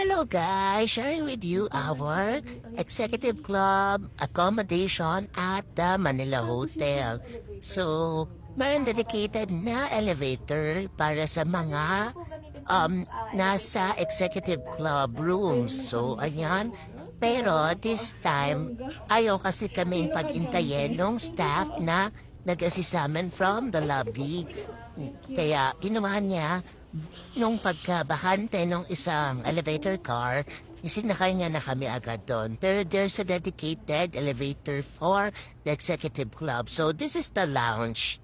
hello guys! Sharing with you our executive club accommodation at the Manila Hotel. So, mayroon dedicated na elevator para sa mga nasa executive club rooms. So, ayan. Pero this time, ayaw kasi kaming pag-intayin ng staff na nag-assist sa amin from the lobby. Kaya ginawa niya, nung pagkabahante ng isang elevator car, isinakay niya na kami agad doon. Pero there's a dedicated elevator for the executive club. So this is the lounge.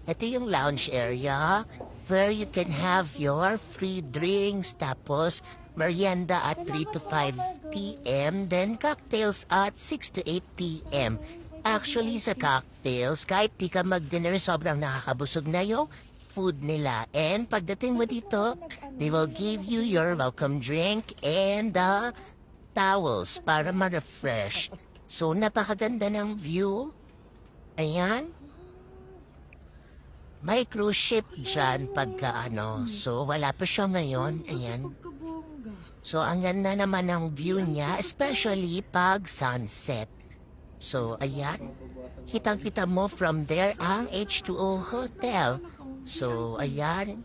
Ito yung lounge area where you can have your free drinks, tapos merienda at 3 to 5 p.m. Then cocktails at 6 to 8 p.m. Actually, sa cocktails, kahit di ka mag-dinner, sobrang nakakabusog na yung food nila. And pagdating mo dito, they will give you your welcome drink and towels para ma-refresh. So, napakaganda ng view. Ayan. May cruise ship dyan pagka ano. So, wala pa siya ngayon. Ayan. So, ang ganda naman ng view niya, especially pag sunset. So, ayan. Kitang-kita mo from there ang H2O Hotel. So, ayan.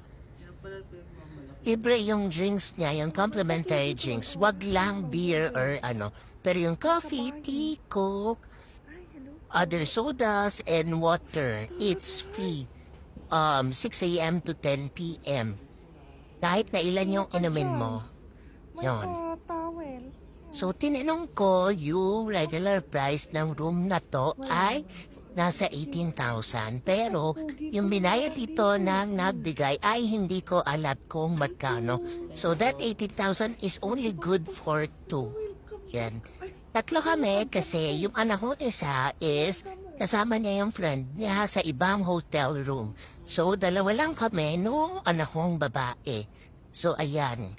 Libre yung drinks niya, yung complimentary drinks. Wag lang beer or ano. Pero yung coffee, tea, coke, other sodas, and water, it's free. 6 a.m. to 10 p.m. Kahit na ilan yung inumin mo. Yun. So, tinanong ko, yung regular price ng room na to ay nasa 18,000. Pero, yung binayad dito ng nagbigay ay hindi ko alam kung magkano. So, that 18,000 is only good for 2. Yan. Tatlo kami kasi yung anak ko isa is kasama niya yung friend niya sa ibang hotel room. So, dalawa lang kami nung anak kong babae. So, ayan.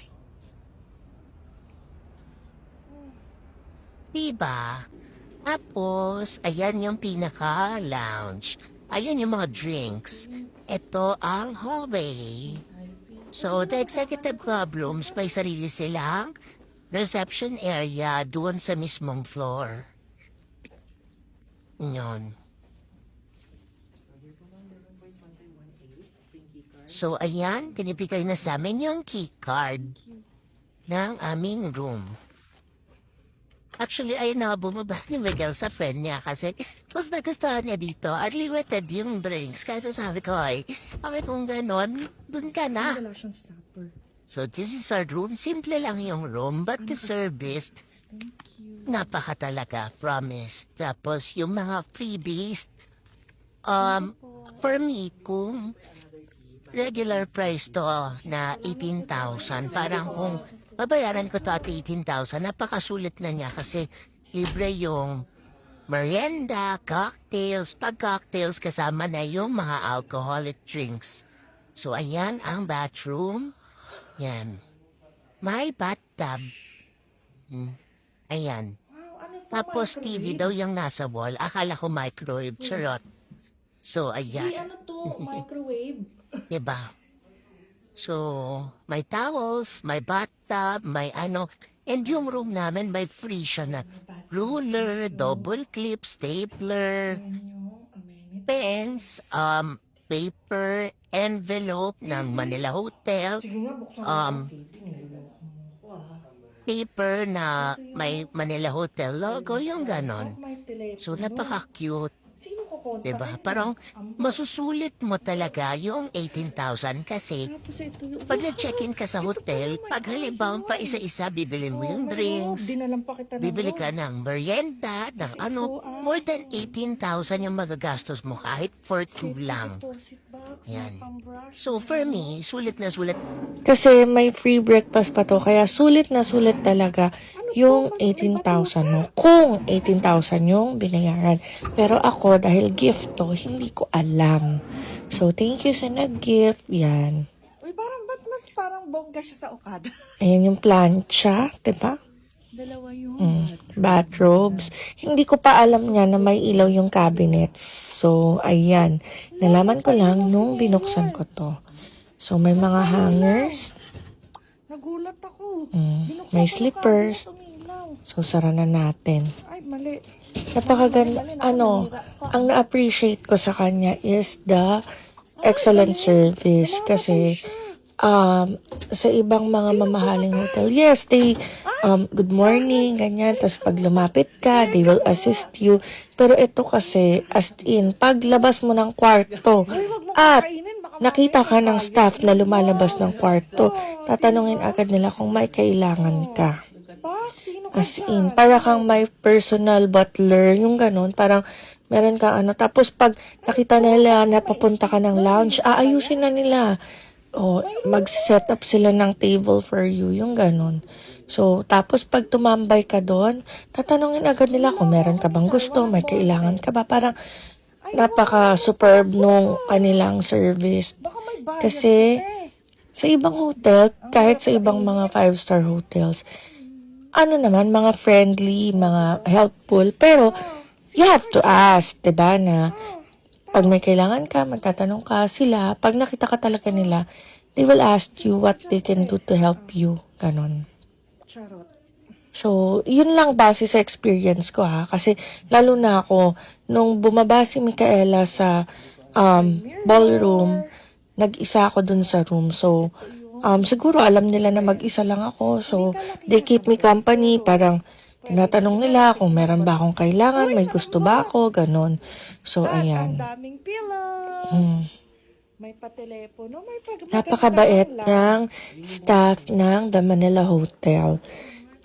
Diba? Tapos, ayan yung pinaka-lounge. Ayun yung mga drinks. Ito ang hallway. So, the executive club rooms, may sarili silang reception area doon sa mismong floor. Yun. So, ayan, pinipigay na sa amin yung key card ng aming room. Actually, ayun na bumaba ni Miguel sa friend niya kasi mas nagustuhan niya dito. Unlimited yung drinks. Kaya sabi ko, kami kung ganon, dun ka na. So, this is our room. Simple lang yung room, but the service, napaka talaga, promise. Tapos, yung mga freebies, for me, kung regular price to na 18,000, parang kung babayaran ko to at 18,000, napakasulit na niya kasi libre yung merienda, cocktails, pag-cocktails kasama na yung mga alcoholic drinks. So, ayan ang bathroom. Yan. May bathtub. Ayan. Tapos TV daw yung nasa wall. Akala ko microwave. Charot. So, ayan. Ano to? Microwave? Diba? So, may towels, may bathtub, may ano. And yung room namin, may free siya na ruler, double clip, stapler, pens, paper, envelope ng Manila Hotel, Sige nga, buksan mo paper na may Manila Hotel logo, yung ganon. So, napaka-cute. Sino ko konta? Diba? Parang masusulit mo talaga yung 18,000 kasi Tapos ito yung... pag nag-check-in ka sa hotel, pag halimbawa pa isa-isa, bibili mo yung drinks, Dinalang pa kita ng bibili ka ng merienda, ng ano, more than 18,000 yung magagastos mo kahit for 2 lang. deposit box, Yan. pang-brush. So for me, sulit na sulit. Kasi may free breakfast pa to, kaya sulit na sulit talaga yung 18,000 mo. Kung 18,000 yung binayaran. Pero ako, dahil gift to, hindi ko alam. So, thank you sa nag-gift. Yan. Uy, ba't mas parang bongga siya sa Okada? Ayan yung plancha, diba? Dalawa yung Bathrobes. Hindi ko pa alam niya na may ilaw yung cabinets. So, ayan. Nalaman ko lang nung binuksan ko to. So, may mga hangers. nagulat ako. Binuksan May ko ng slippers. cabinet, umilaw. So, sara na natin. Ay, mali. Napakaganda. Ang na-appreciate ko sa kanya is the excellent service. Kasi, sa ibang mga mamahaling hotel, yes, they, good morning, ganyan. Tapos pag lumapit ka, they will assist you. Pero ito kasi, as in, paglabas mo ng kwarto, at nakita ka ng staff na lumalabas ng kwarto, tatanungin agad nila kung may kailangan ka. Pak, sino ka As dyan? in, para kang may personal butler, yung ganun, parang meron kang ano. Tapos pag nakita nila na papunta ka ng lounge, aayusin na nila. O, mag-set up sila ng table for you, yung ganun. So, tapos pag tumambay ka doon, tatanungin agad nila kung meron ka bang gusto, may kailangan ka ba. Parang napaka-superb nung kanilang service. Baka may bayad. Kasi sa ibang hotel, kahit sa ibang mga 5-star hotels, ano naman, mga friendly, mga helpful, pero you have to ask, diba, na pag may kailangan ka, magtatanong ka sila, pag nakita ka talaga nila, they will ask you what they can do to help you, ganon. Charot. So, yun lang base sa experience ko ha, kasi lalo na ako, nung bumaba si Micaela sa ballroom, nag-isa ako dun sa room, so, siguro alam nila na mag-isa lang ako. So, they keep me company. Parang, tinatanong nila kung meron ba akong kailangan, may gusto ba ako, ganon. So, Ang ayan. daming pillows. May pa-telepono, may Napakabait ng staff ng The Manila Hotel.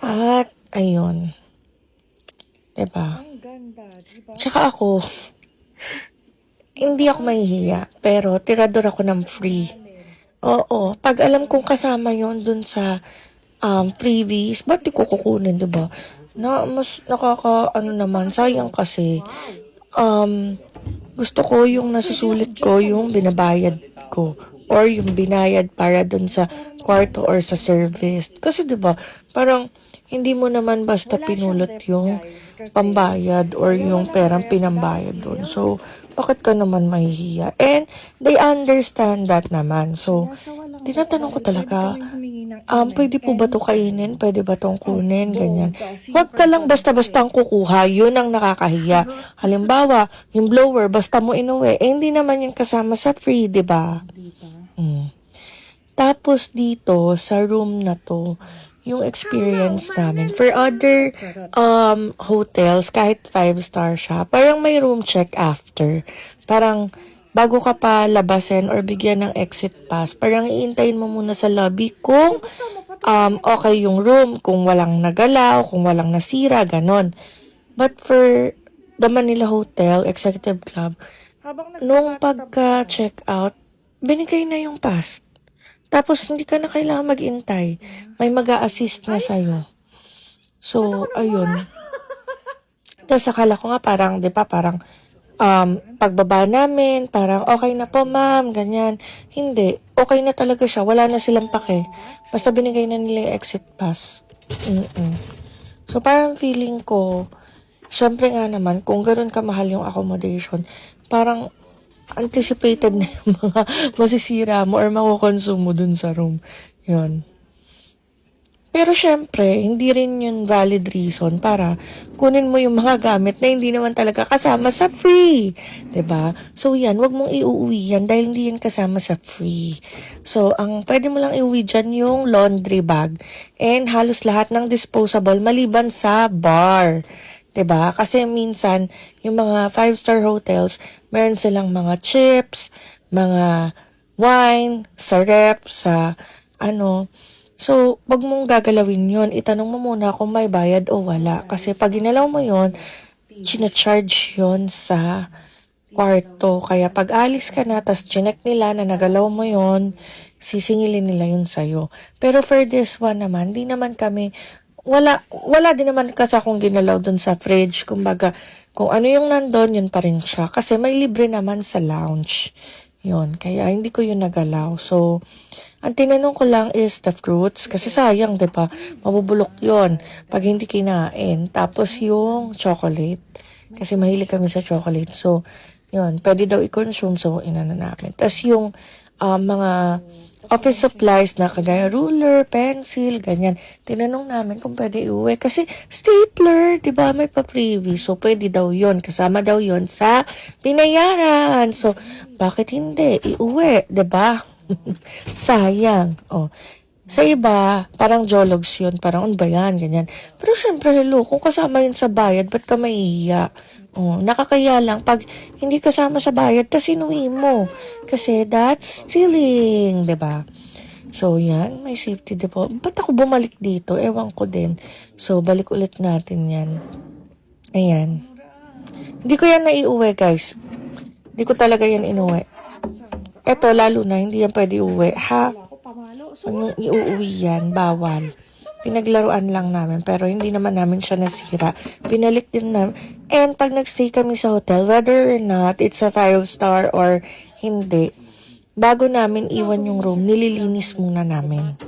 At, ayun. Diba? Ang ganda, diba? Tsaka ako, hindi ako mahihiya, pero tirador ako ng free. Oo, pag alam kong kasama yon dun sa freebies, ba't di ko kukunin, diba? Na, mas naman, sayang kasi, gusto ko yung nasusulit ko, yung binabayad ko, or yung binayad para dun sa kwarto or sa service. Kasi diba, parang, hindi mo naman basta pinulot yung pambayad or yung perang pinambayad doon. So, bakit ka naman mahihiya? And, they understand that naman. So, tinatanong ko talaga, pwede po ba to kainin? Pwede ba tong kunin? Ganyan. Huwag ka lang basta-basta ang kukuha. Yun ang nakakahiya. Halimbawa, yung blower, basta mo inuwi. Eh, hindi naman yun kasama sa free, di ba? Tapos dito, sa room na to, yung experience namin. For other hotels, kahit 5-star siya, parang may room check after. Parang bago ka pa labasin or bigyan ng exit pass, parang iintayin mo muna sa lobby kung okay yung room, kung walang nagalaw, kung walang nasira, ganon. But for the Manila Hotel Executive Club, nung pagka-check out, binigay na yung pass. Tapos, hindi ka na kailangan mag-intay. May mag-a-assist na sa'yo. So, ayun. Tapos, akala ko nga parang, di ba, parang, pagbaba namin, parang, okay na po, ma'am, ganyan. Hindi. Okay na talaga siya. Wala na silang pake. Basta binigay na nila yung exit pass. So, parang feeling ko, syempre nga naman, kung gano'n kamahal yung accommodation, parang, anticipated na yung mga masisira mo or makukonsumo dun sa room. Yun. Pero syempre, hindi rin yun valid reason para kunin mo yung mga gamit na hindi naman talaga kasama sa free. 'Di ba? So yan, wag mong iuwi yan dahil hindi yan kasama sa free. So, ang pwede mo lang iuwi dyan yung laundry bag and halos lahat ng disposable maliban sa bar. 'Di ba? Kasi minsan, yung mga 5-star hotels, meron silang mga chips, mga wine, sa ref, sa ano. So, wag mong gagalawin yun. Itanong mo muna kung may bayad o wala. Kasi pag ginalaw mo yun, charge yun sa kwarto. Kaya pag alis ka na, tas chinek nila na nagalaw mo yun, sisingilin nila yun sa'yo. Pero for this one naman, di naman kami wala din naman kasi akong ginalaw dun sa fridge. Kumbaga, kung ano yung nandun, yun pa rin siya. Kasi may libre naman sa lounge. Yun. Kaya hindi ko yun nagalaw. So, ang tinanong ko lang is the fruits. Kasi sayang, diba? Mabubulok yun pag hindi kinain. Tapos yung chocolate. Kasi mahilig kami sa chocolate. So, yun. Pwede daw i-consume. So, inana namin. Tapos yung mga office supplies na kagaya ruler, pencil, ganyan. Tinanong namin kung pwede iuwi. Kasi stapler, di ba, may pa-freebie. So, pwede daw yon. Kasama daw yon sa binayaran. So, bakit hindi? Iuwi, di ba? Sayang. Oh. Sa iba, parang jologs yun. Parang, ano ba yan? Ganyan. Pero syempre, hello, kung kasama yun sa bayad, ba't ka maiiyak? Oh, nakakaya lang pag hindi kasama sa bayad, tas inuwi mo. Kasi that's stealing, 'di ba? So, yan, may safety deposit. Ba't ako bumalik dito? Ewan ko din. So, balik ulit natin yan. Ayan. Hindi ko yan naiuwi, guys. Hindi ko talaga yan inuwi. Eto, lalo na, hindi yan pwede uwi. Ha? Wala ako pamalo. So, Anong iuuwi yan? Bawal. Pinaglaruan lang namin, pero hindi naman namin siya nasira. Pinalik din namin. And pag nagstay kami sa hotel, whether or not it's a 5-star or hindi, bago namin iwan yung room, nililinis muna namin.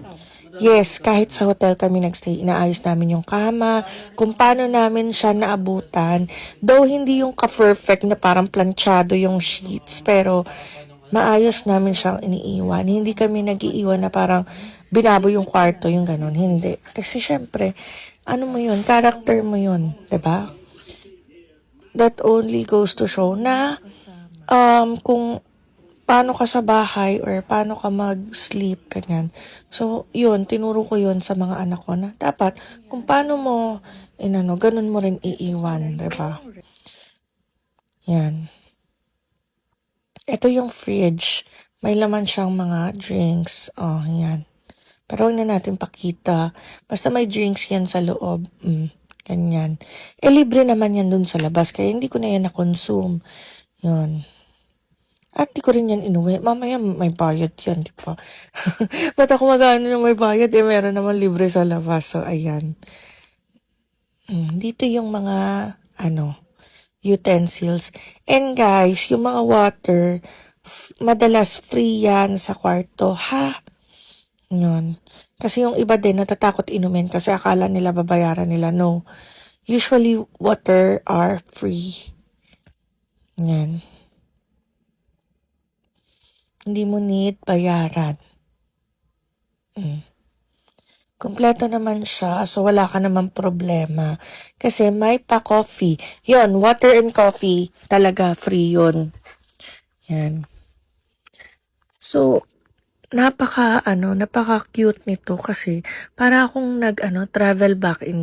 Yes, kahit sa hotel kami nagstay, inaayos namin yung kama, kung paano namin siya naabutan. Though hindi yung ka-perfect na parang planchado yung sheets, pero maayos namin siyang iniiwan. Hindi kami nag-iiwan na parang binabo yung kwarto, yung ganun. Hindi. Kasi syempre, ano mo yun, character mo yun, 'di ba? That only goes to show na kung paano ka sa bahay or paano ka mag-sleep, ganyan. So, yun, tinuro ko yun sa mga anak ko na dapat kung paano mo, ganun mo rin iiwan, 'di ba? Yan. Ito yung fridge. May laman siyang mga drinks. Oh, yan. Pero huwag na natin pakita. Basta may drinks yan sa loob. Ganyan. Libre naman yan dun sa labas. Kaya hindi ko na yan na-consume. Yun. At di ko rin yan inuwi. Mamaya may bayad yan, di ba? Ba't ako mag-ano na may bayad? Meron naman libre sa labas. So, ayan. Dito yung mga, utensils. And guys, yung mga water, madalas free yan sa kwarto, ha? Yun. Kasi yung iba din natatakot inumin kasi akala nila babayaran nila. No. Usually, water are free. Yan. Hindi mo need bayaran. Kompleto naman siya, so wala ka naman problema. Kasi may pa-coffee. Yun, water and coffee, talaga free yun. Yan. So, napaka-cute nito kasi para akong travel back in